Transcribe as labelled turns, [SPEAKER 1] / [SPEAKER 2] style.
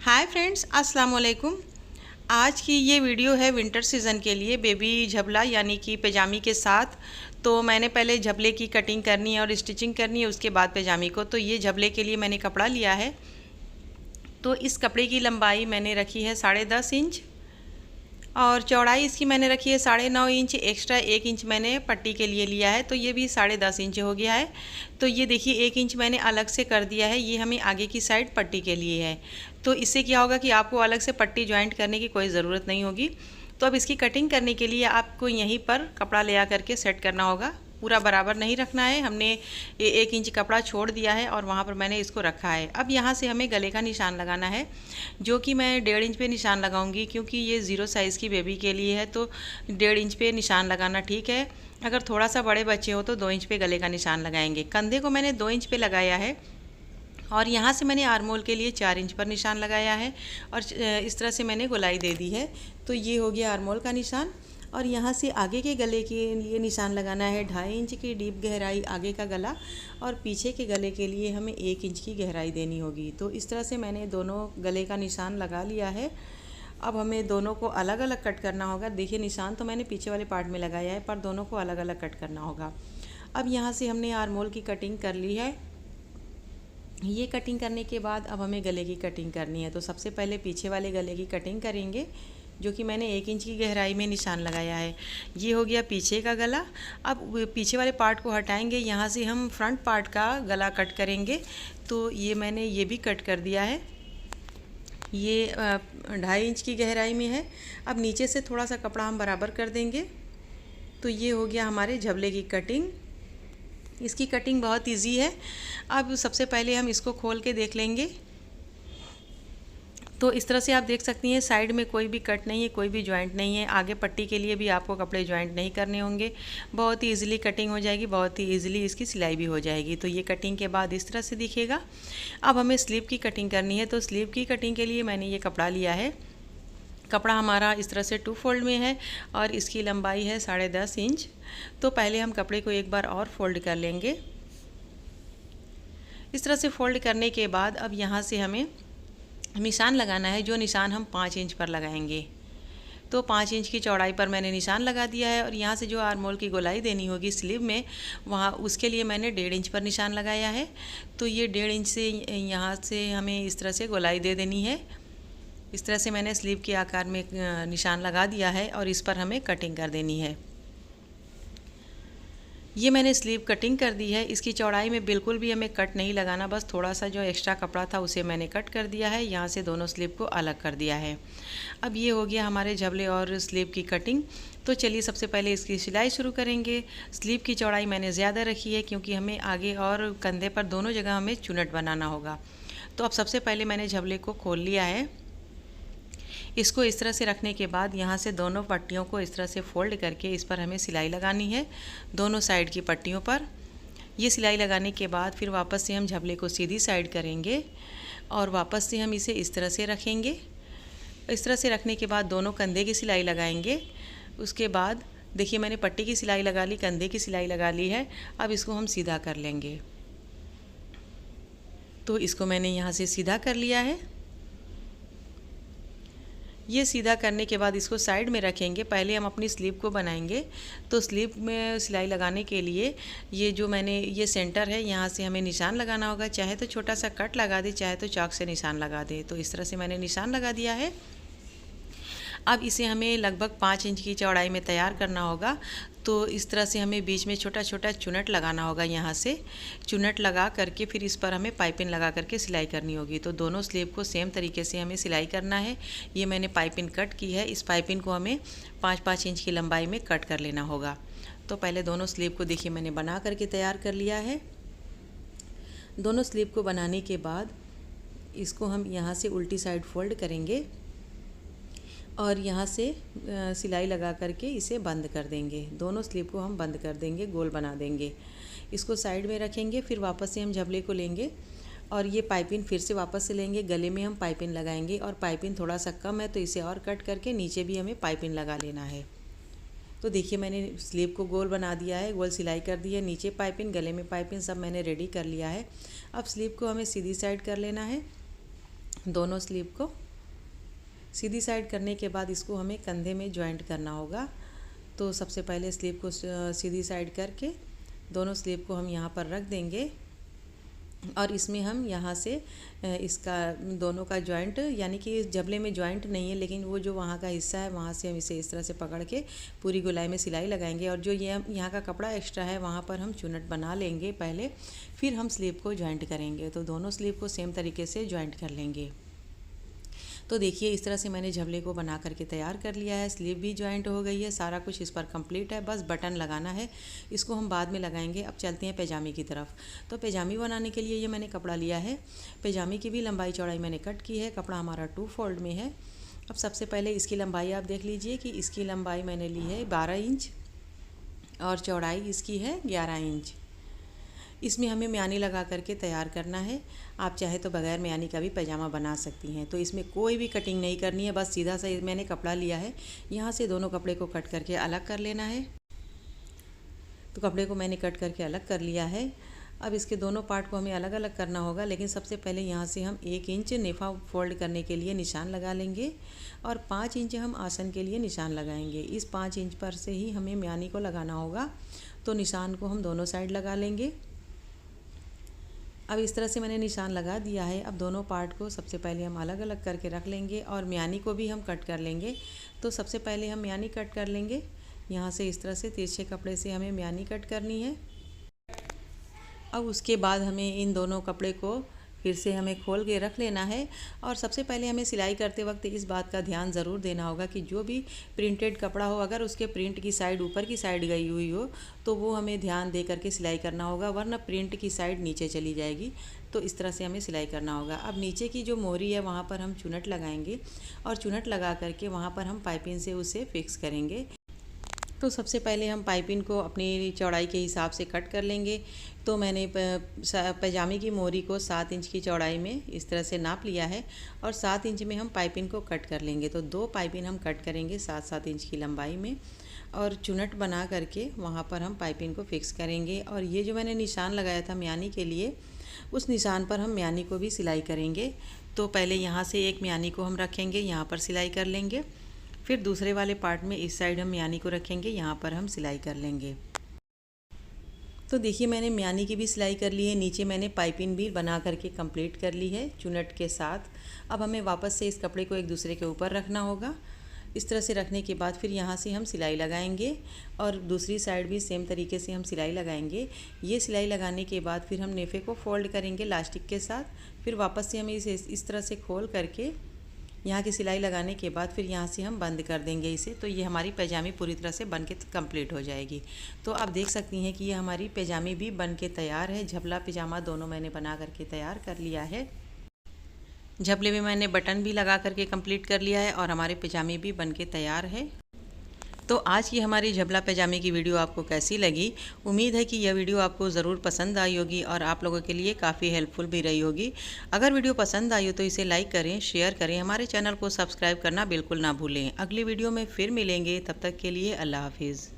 [SPEAKER 1] Hi friends, अस्सलाम वालेकुम। आज की ये वीडियो है विंटर सीज़न के लिए बेबी झबला यानी कि पैजामी के साथ। तो मैंने पहले झबले की कटिंग करनी है और स्टिचिंग करनी है, उसके बाद पैजामी को। तो ये झबले के लिए मैंने कपड़ा लिया है। तो इस कपड़े की लंबाई मैंने रखी है 10.5 इंच और चौड़ाई इसकी मैंने रखी है 9.5 इंच। एक्स्ट्रा 1 इंच मैंने पट्टी के लिए लिया है, तो ये भी 10.5 इंच हो गया है। तो ये देखिए 1 इंच मैंने अलग से कर दिया है, ये हमें आगे की साइड पट्टी के लिए है। तो इससे क्या होगा कि आपको अलग से पट्टी ज्वाइंट करने की कोई ज़रूरत नहीं होगी। तो अब इसकी कटिंग करने के लिए आपको यहीं पर कपड़ा ले आ करके सेट करना होगा। पूरा बराबर नहीं रखना है, हमने 1 इंच कपड़ा छोड़ दिया है और वहाँ पर मैंने इसको रखा है। अब यहाँ से हमें गले का निशान लगाना है, जो कि मैं 1.5 इंच पे निशान लगाऊंगी, क्योंकि ये 0 साइज़ की बेबी के लिए है। तो 1.5 इंच पे निशान लगाना ठीक है। अगर थोड़ा सा बड़े बच्चे हो तो 2 इंच पे गले का निशान लगाएंगे। कंधे को मैंने 2 इंच पे लगाया है और यहाँ से मैंने आर्मोल के लिए 4 इंच पर निशान लगाया है और इस तरह से मैंने गोलाई दे दी है। तो ये हो गया आर्मोल का निशान। और यहाँ से आगे के गले के लिए निशान लगाना है 2.5 इंच की डीप गहराई आगे का गला, और पीछे के गले के लिए हमें 1 इंच की गहराई देनी होगी। तो इस तरह से मैंने दोनों गले का निशान लगा लिया है। अब हमें दोनों को अलग अलग कट करना होगा। देखिए निशान तो मैंने पीछे वाले पार्ट में लगाया है, पर दोनों को अलग अलग कट करना होगा। अब यहाँ से हमने आर्मोल की कटिंग कर ली है। ये कटिंग करने के बाद अब हमें गले की कटिंग करनी है। तो सबसे पहले पीछे वाले गले की कटिंग करेंगे, जो कि मैंने 1 इंच की गहराई में निशान लगाया है। ये हो गया पीछे का गला। अब पीछे वाले पार्ट को हटाएंगे, यहाँ से हम फ्रंट पार्ट का गला कट करेंगे। तो ये मैंने ये भी कट कर दिया है। ये 2.5 इंच की गहराई में है। अब नीचे से थोड़ा सा कपड़ा हम बराबर कर देंगे। तो ये हो गया हमारे झबले की कटिंग। इसकी कटिंग बहुत इजी है। अब सबसे पहले हम इसको खोल के देख लेंगे। तो इस तरह से आप देख सकती हैं, साइड में कोई भी कट नहीं है, कोई भी जॉइंट नहीं है। आगे पट्टी के लिए भी आपको कपड़े जॉइंट नहीं करने होंगे। बहुत ही इजीली कटिंग हो जाएगी, बहुत ही इजीली इसकी सिलाई भी हो जाएगी। तो ये कटिंग के बाद इस तरह से दिखेगा। अब हमें स्लीव की कटिंग करनी है। तो स्लीव की कटिंग के लिए मैंने ये कपड़ा लिया है। कपड़ा हमारा इस तरह से 2 फोल्ड में है और इसकी लंबाई है 10.5 इंच। तो पहले हम कपड़े को एक बार और फोल्ड कर लेंगे। इस तरह से फोल्ड करने के बाद अब यहाँ से हमें निशान लगाना है, जो निशान हम 5 इंच पर लगाएंगे। तो 5 इंच की चौड़ाई पर मैंने निशान लगा दिया है और यहाँ से जो आर्मोल की गोलाई देनी होगी स्लीव में, वहाँ उसके लिए मैंने 1.5 इंच पर निशान लगाया है। तो ये 1.5 इंच से यहाँ से हमें इस तरह से गोलाई दे देनी है। इस तरह से मैंने स्लीव के आकार में निशान लगा दिया है और इस पर हमें कटिंग कर देनी है। ये मैंने स्लीव कटिंग कर दी है। इसकी चौड़ाई में बिल्कुल भी हमें कट नहीं लगाना, बस थोड़ा सा जो एक्स्ट्रा कपड़ा था उसे मैंने कट कर दिया है। यहाँ से दोनों स्लीव को अलग कर दिया है। अब ये हो गया हमारे झबले और स्लीव की कटिंग। तो चलिए सबसे पहले इसकी सिलाई शुरू करेंगे। स्लीव की चौड़ाई मैंने ज़्यादा रखी है, क्योंकि हमें आगे और कंधे पर दोनों जगह हमें चुनट बनाना होगा। तो अब सबसे पहले मैंने झबले को खोल लिया है। इसको इस तरह से रखने के बाद यहाँ से दोनों पट्टियों को इस तरह से फोल्ड करके इस पर हमें सिलाई लगानी है, दोनों साइड की पट्टियों पर। ये सिलाई लगाने के बाद फिर वापस से हम झबले को सीधी साइड करेंगे और वापस से हम इसे इस तरह से रखेंगे। इस तरह से रखने के बाद दोनों कंधे की सिलाई लगाएंगे। उसके बाद देखिए मैंने पट्टी की सिलाई लगा ली, कंधे की सिलाई लगा ली है। अब इसको हम सीधा कर लेंगे। तो इसको मैंने यहाँ से सीधा कर लिया है। ये सीधा करने के बाद इसको साइड में रखेंगे। पहले हम अपनी स्लीव को बनाएंगे। तो स्लीव में सिलाई लगाने के लिए ये जो मैंने ये सेंटर है, यहाँ से हमें निशान लगाना होगा। चाहे तो छोटा सा कट लगा दे, चाहे तो चॉक से निशान लगा दे। तो इस तरह से मैंने निशान लगा दिया है। अब इसे हमें लगभग 5 इंच की चौड़ाई में तैयार करना होगा। तो इस तरह से हमें बीच में छोटा छोटा चुनट लगाना होगा। यहाँ से चुनट लगा करके फिर इस पर हमें पाइपिंग लगा करके सिलाई करनी होगी। तो दोनों स्लीव को सेम तरीके से हमें सिलाई करना है। ये मैंने पाइपिंग कट की है। इस पाइपिंग को हमें 5-5 इंच की लंबाई में कट कर लेना होगा। तो पहले दोनों स्लीव को देखिए मैंने बना करके तैयार कर लिया है। दोनों स्लीव को बनाने के बाद इसको हम यहाँ से उल्टी साइड फोल्ड करेंगे और यहाँ से सिलाई लगा करके इसे बंद कर देंगे। दोनों स्लीव को हम बंद कर देंगे, गोल बना देंगे। इसको साइड में रखेंगे। फिर वापस से हम झबले को लेंगे और ये पाइपिंग फिर से वापस से लेंगे। गले में हम पाइपिंग लगाएंगे और पाइपिंग थोड़ा सा कम है, तो इसे और कट करके नीचे भी हमें पाइपिंग लगा लेना है। तो देखिए मैंने स्लीव को गोल बना दिया है, गोल सिलाई कर दी है। नीचे पाइपिंग, गले में पाइपिंग, सब मैंने रेडी कर लिया है। अब स्लीव को हमें सीधी साइड कर लेना है। दोनों स्लीव को सीधी साइड करने के बाद इसको हमें कंधे में जॉइंट करना होगा। तो सबसे पहले स्लीव को सीधी साइड करके दोनों स्लीव को हम यहाँ पर रख देंगे और इसमें हम यहाँ से इसका दोनों का जॉइंट, यानी कि जबले में जॉइंट नहीं है लेकिन वो जो वहाँ का हिस्सा है वहाँ से हम इसे इस तरह से पकड़ के पूरी गोलाई में सिलाई लगाएंगे और जो ये यहाँ का कपड़ा एक्स्ट्रा है वहाँ पर हम चुन्नट बना लेंगे पहले, फिर हम स्लीव को जॉइंट करेंगे। तो दोनों स्लीव को सेम तरीके से जॉइंट कर लेंगे। तो देखिए इस तरह से मैंने झबले को बना करके तैयार कर लिया है। स्लीव भी जॉइंट हो गई है, सारा कुछ इस पर कंप्लीट है, बस बटन लगाना है, इसको हम बाद में लगाएंगे। अब चलते हैं पैजामी की तरफ। तो पैजामी बनाने के लिए ये मैंने कपड़ा लिया है। पैजामी की भी लंबाई चौड़ाई मैंने कट की है। कपड़ा हमारा 2 फोल्ड में है। अब सबसे पहले इसकी लंबाई आप देख लीजिए कि इसकी लंबाई मैंने ली है 12 इंच और चौड़ाई इसकी है 11 इंच। इसमें हमें म्यानी लगा करके तैयार करना है। आप चाहे तो बगैर म्यानी का भी पैजामा बना सकती हैं। तो इसमें कोई भी कटिंग नहीं करनी है, बस सीधा सा मैंने कपड़ा लिया है, यहाँ से दोनों कपड़े को कट करके अलग कर लेना है। तो कपड़े को मैंने कट करके अलग कर लिया है। अब इसके दोनों पार्ट को हमें अलग अलग करना होगा, लेकिन सबसे पहले यहाँ से हम 1 इंच नेफा फोल्ड करने के लिए निशान लगा लेंगे और 5 इंच हम आसन के लिए निशान लगाएंगे। इस 5 इंच पर से ही हमें म्यानी को लगाना होगा। तो निशान को हम दोनों साइड लगा लेंगे। अब इस तरह से मैंने निशान लगा दिया है। अब दोनों पार्ट को सबसे पहले हम अलग अलग करके रख लेंगे और म्यानी को भी हम कट कर लेंगे। तो सबसे पहले हम म्यानी कट कर लेंगे। यहाँ से इस तरह से तिरछे कपड़े से हमें म्यानी कट करनी है। अब उसके बाद हमें इन दोनों कपड़े को फिर से हमें खोल के रख लेना है। और सबसे पहले हमें सिलाई करते वक्त इस बात का ध्यान ज़रूर देना होगा कि जो भी प्रिंटेड कपड़ा हो, अगर उसके प्रिंट की साइड ऊपर की साइड गई हुई हो तो वो हमें ध्यान दे करके सिलाई करना होगा, वरना प्रिंट की साइड नीचे चली जाएगी। तो इस तरह से हमें सिलाई करना होगा। अब नीचे की जो मोहरी है वहाँ पर हम चुन्नट लगाएंगे और चुन्नट लगा करके वहाँ पर हम पाइपिंग से उसे फिक्स करेंगे। तो सबसे पहले हम पाइपिंग को अपनी चौड़ाई के हिसाब से कट कर लेंगे। तो मैंने पैजामे की मोहरी को 7 इंच की चौड़ाई में इस तरह से नाप लिया है और 7 इंच में हम पाइपिंग को कट कर लेंगे। तो 2 पाइपिंग हम कट करेंगे 7-7 इंच की लंबाई में और चुन्नट बना करके वहाँ पर हम पाइपिंग को फिक्स करेंगे। और ये जो मैंने निशान लगाया था म्यानी के लिए, उस निशान पर हम म्यानी को भी सिलाई करेंगे। तो पहले यहाँ से एक म्यानी को हम रखेंगे, यहाँ पर सिलाई कर लेंगे। फिर दूसरे वाले पार्ट में इस साइड हम म्यानी को रखेंगे, यहाँ पर हम सिलाई कर लेंगे। तो देखिए मैंने म्यानी की भी सिलाई कर ली है। नीचे मैंने पाइपिंग भी बना करके कंप्लीट कर ली है चुन्नट के साथ। अब हमें वापस से इस कपड़े को एक दूसरे के ऊपर रखना होगा। इस तरह से रखने के बाद फिर यहाँ से हम सिलाई लगाएंगे और दूसरी साइड भी सेम तरीके से हम सिलाई लगाएंगे। ये सिलाई लगाने के बाद फिर हम नेफे को फोल्ड करेंगे लास्टिक के साथ। फिर वापस से हमें इसे इस तरह से खोल करके यहाँ की सिलाई लगाने के बाद फिर यहाँ से हम बंद कर देंगे इसे। तो ये हमारी पैजामी पूरी तरह से बन के कंप्लीट हो जाएगी। तो आप देख सकती हैं कि ये हमारी पैजामी भी बन के तैयार है। झबला पैजामा दोनों मैंने बना करके तैयार कर लिया है। झबले में मैंने बटन भी लगा करके कंप्लीट कर लिया है और हमारे पैजामे भी बन के तैयार है। तो आज की हमारी झबला पैजामे की वीडियो आपको कैसी लगी? उम्मीद है कि यह वीडियो आपको ज़रूर पसंद आई होगी और आप लोगों के लिए काफ़ी हेल्पफुल भी रही होगी। अगर वीडियो पसंद आई हो तो इसे लाइक करें, शेयर करें, हमारे चैनल को सब्सक्राइब करना बिल्कुल ना भूलें। अगली वीडियो में फिर मिलेंगे, तब तक के लिए अल्लाह हाफिज़।